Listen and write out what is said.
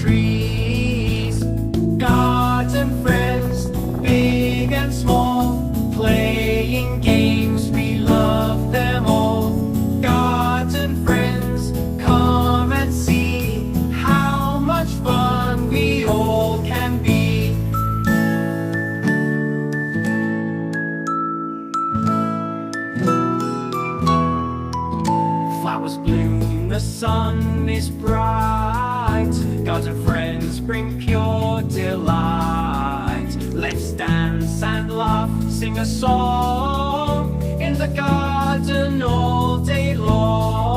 trees. Garden friends, big and small, playing games, we love them all. Garden friends, come and see how much fun we all can be. Flowers bloom, the sun is bright. Garden friends bring pure delight. Let's dance and laugh, sing a song in the garden all day long.